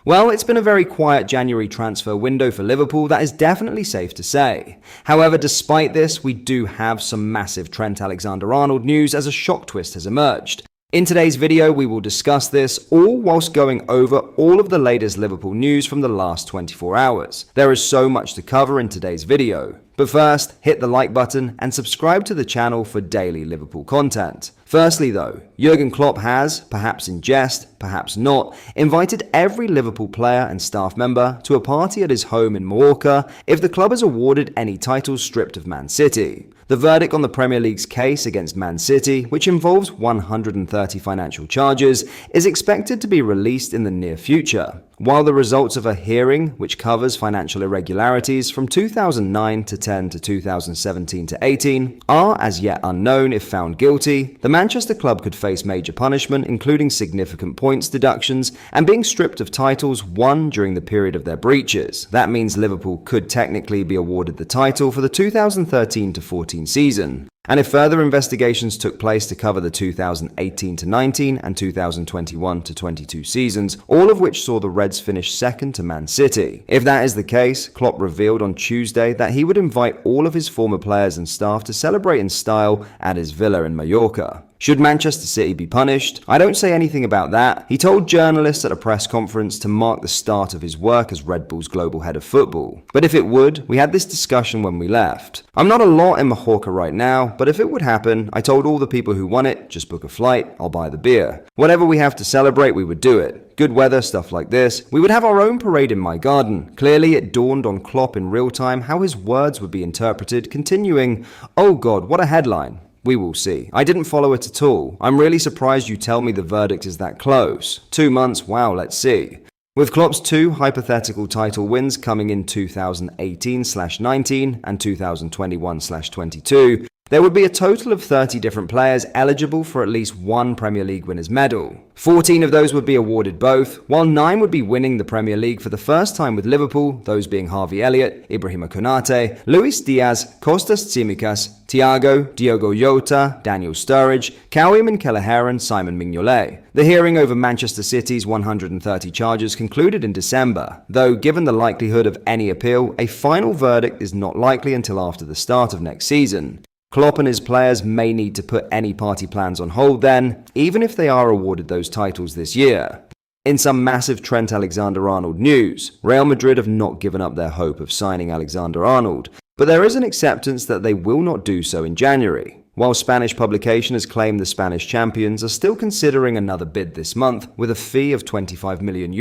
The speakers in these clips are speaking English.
Well, it's been a very quiet January transfer window for Liverpool, that is definitely safe to say. However, despite this, we do have some massive Trent Alexander-Arnold news as a shock twist has emerged. In today's video, we will discuss this, all whilst going over all of the latest Liverpool news from the last 24 hours. There is so much to cover in today's video. But first, hit the like button and subscribe to the channel for daily Liverpool content. Firstly though, Jurgen Klopp has, perhaps in jest, perhaps not, invited every Liverpool player and staff member to a party at his home in Mallorca if the club is awarded any titles stripped of Man City. The verdict on the Premier League's case against Man City, which involves 130 financial charges, is expected to be released in the near future, while the results of a hearing, which covers financial irregularities from 2009 to 10 to 2017 to 18, are as yet unknown. If found guilty, the Manchester club could face major punishment, including significant points deductions and being stripped of titles won during the period of their breaches. That means Liverpool could technically be awarded the title for the 2013 to 14 season. And if further investigations took place to cover the 2018-19 and 2021-22 seasons, all of which saw the Reds finish second to Man City. If that is the case, Klopp revealed on Tuesday that he would invite all of his former players and staff to celebrate in style at his villa in Mallorca. Should Manchester City be punished? I don't say anything about that. He told journalists at a press conference to mark the start of his work as Red Bull's global head of football. But if it would, we had this discussion when we left. I'm not a lot in Mallorca right now, but if it would happen, I told all the people who want it, just book a flight, I'll buy the beer. Whatever we have to celebrate, we would do it. Good weather, stuff like this. We would have our own parade in my garden. Clearly, it dawned on Klopp in real time how his words would be interpreted, continuing, "Oh God, what a headline." We will see. I didn't follow it at all. I'm really surprised you tell me the verdict is that close. 2 months, wow, let's see. With Klopp's 2 hypothetical title wins coming in 2018/19 and 2021/22, there would be a total of 30 different players eligible for at least one Premier League winner's medal. 14 of those would be awarded both, while 9 would be winning the Premier League for the first time with Liverpool, those being Harvey Elliott, Ibrahima Konate, Luis Diaz, Kostas Tsimikas, Thiago, Diogo Jota, Daniel Sturridge, Kawhi Kelleher and Simon Mignolet. The hearing over Manchester City's 130 charges concluded in December, though given the likelihood of any appeal, a final verdict is not likely until after the start of next season. Klopp and his players may need to put any party plans on hold then, even if they are awarded those titles this year. In some massive Trent Alexander-Arnold news, Real Madrid have not given up their hope of signing Alexander-Arnold, but there is an acceptance that they will not do so in January. While Spanish publication has claimed the Spanish champions are still considering another bid this month with a fee of €25 million,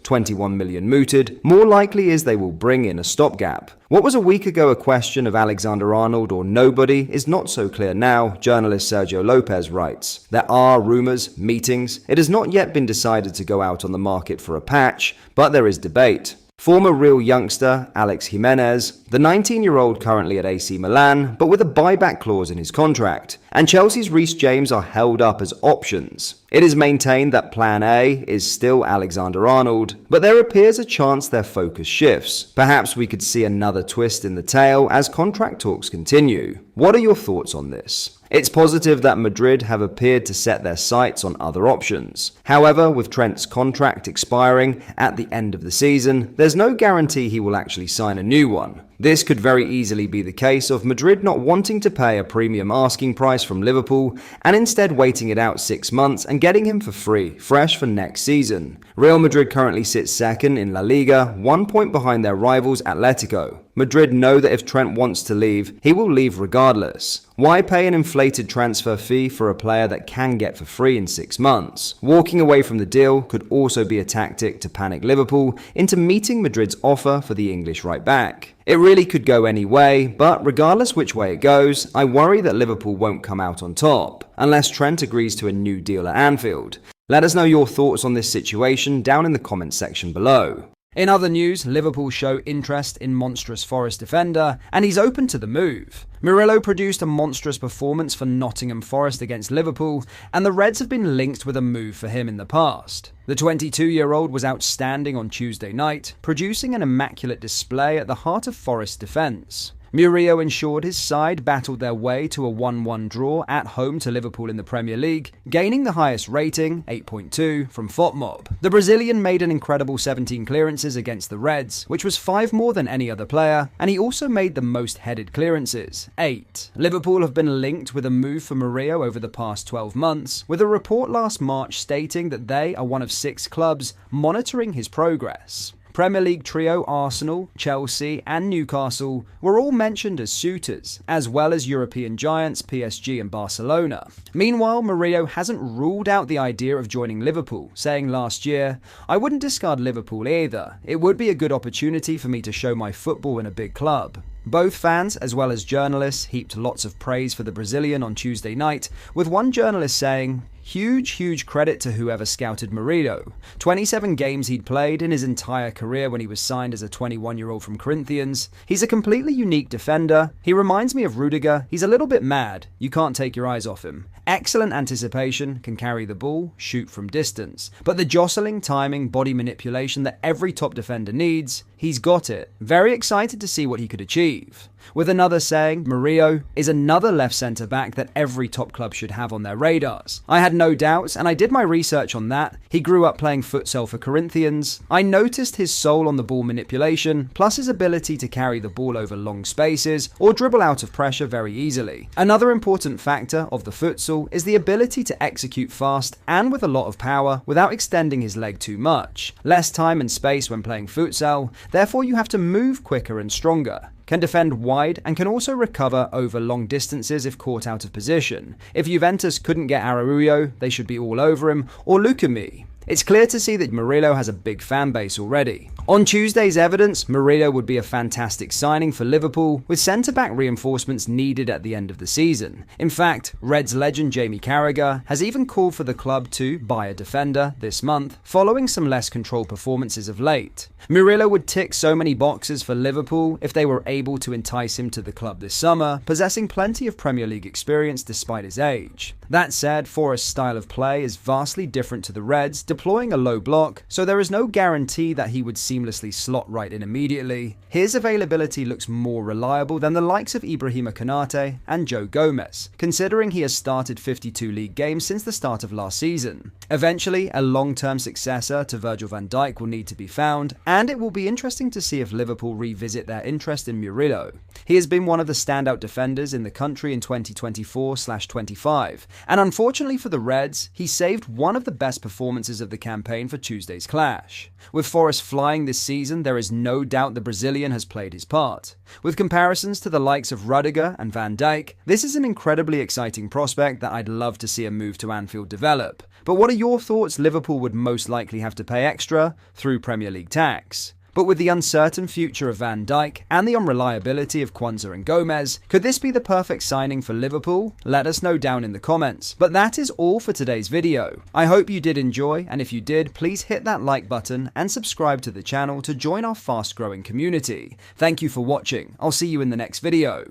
21 million mooted, more likely is they will bring in a stopgap. What was a week ago a question of Alexander-Arnold or nobody is not so clear now, journalist Sergio Lopez writes. There are rumours, meetings. It has not yet been decided to go out on the market for a patch, but there is debate. Former Real youngster Alex Jimenez, the 19-year-old currently at AC Milan, but with a buyback clause in his contract, and Chelsea's Reece James are held up as options. It is maintained that Plan A is still Alexander-Arnold, but there appears a chance their focus shifts. Perhaps we could see another twist in the tale as contract talks continue. What are your thoughts on this? It's positive that Madrid have appeared to set their sights on other options. However, with Trent's contract expiring at the end of the season, there's no guarantee he will actually sign a new one. This could very easily be the case of Madrid not wanting to pay a premium asking price from Liverpool and instead waiting it out 6 months and getting him for free, fresh for next season. Real Madrid currently sits second in La Liga, 1 point behind their rivals Atletico. Madrid know that if Trent wants to leave, he will leave regardless. Why pay an inflated transfer fee for a player that can get for free in 6 months? Walking away from the deal could also be a tactic to panic Liverpool into meeting Madrid's offer for the English right back. It really could go any way, but regardless which way it goes, I worry that Liverpool won't come out on top, unless Trent agrees to a new deal at Anfield. Let us know your thoughts on this situation down in the comments section below. In other news, Liverpool show interest in monstrous Forest defender, and he's open to the move. Murillo produced a monstrous performance for Nottingham Forest against Liverpool, and the Reds have been linked with a move for him in the past. The 22-year-old was outstanding on Tuesday night, producing an immaculate display at the heart of Forest's defence. Murillo ensured his side battled their way to a 1-1 draw at home to Liverpool in the Premier League, gaining the highest rating, 8.2, from FOTMob. The Brazilian made an incredible 17 clearances against the Reds, which was 5 more than any other player, and he also made the most headed clearances, 8. Liverpool have been linked with a move for Murillo over the past 12 months, with a report last March stating that they are one of 6 clubs monitoring his progress. Premier League trio Arsenal, Chelsea and Newcastle were all mentioned as suitors, as well as European giants PSG and Barcelona. Meanwhile, Murillo hasn't ruled out the idea of joining Liverpool, saying last year, "I wouldn't discard Liverpool either. It would be a good opportunity for me to show my football in a big club." Both fans, as well as journalists, heaped lots of praise for the Brazilian on Tuesday night, with one journalist saying, huge credit to whoever scouted Murillo. 27 games he'd played in his entire career when he was signed as a 21-year-old from Corinthians. He's a completely unique defender. He reminds me of Rudiger. He's a little bit mad. You can't take your eyes off him. Excellent anticipation, can carry the ball, shoot from distance. But the jostling, timing, body manipulation that every top defender needs, he's got it. Very excited to see what he could achieve. With another saying, Murillo is another left centre-back that every top club should have on their radars. I had no doubts, and I did my research on that. He grew up playing futsal for Corinthians. I noticed his soul on the ball manipulation, plus his ability to carry the ball over long spaces or dribble out of pressure very easily. Another important factor of the futsal is the ability to execute fast and with a lot of power without extending his leg too much. Less time and space when playing futsal, therefore you have to move quicker and stronger. Can defend wide and can also recover over long distances if caught out of position. If Juventus couldn't get Araujo, they should be all over him, or Lukumi. It's clear to see that Murillo has a big fan base already. On Tuesday's evidence, Murillo would be a fantastic signing for Liverpool, with centre-back reinforcements needed at the end of the season. In fact, Reds legend Jamie Carragher has even called for the club to buy a defender this month, following some less controlled performances of late. Murillo would tick so many boxes for Liverpool if they were able to entice him to the club this summer, possessing plenty of Premier League experience despite his age. That said, Forest's style of play is vastly different to the Reds, deploying a low block, so there is no guarantee that he would seamlessly slot right in immediately. His availability looks more reliable than the likes of Ibrahima Konate and Joe Gomez, considering he has started 52 league games since the start of last season. Eventually, a long-term successor to Virgil van Dijk will need to be found, and it will be interesting to see if Liverpool revisit their interest in Murillo. He has been one of the standout defenders in the country in 2024/25, and unfortunately for the Reds, he saved one of the best performances of the campaign for Tuesday's clash. With Forest flying this season, there is no doubt the Brazilian has played his part. With comparisons to the likes of Rudiger and Van Dijk, this is an incredibly exciting prospect that I'd love to see a move to Anfield develop. But what are your thoughts? Liverpool would most likely have to pay extra through Premier League tax. But with the uncertain future of Van Dijk and the unreliability of Kwanzaa and Gomez, could this be the perfect signing for Liverpool? Let us know down in the comments. But that is all for today's video. I hope you did enjoy, and if you did, please hit that like button and subscribe to the channel to join our fast growing community. Thank you for watching. I'll see you in the next video.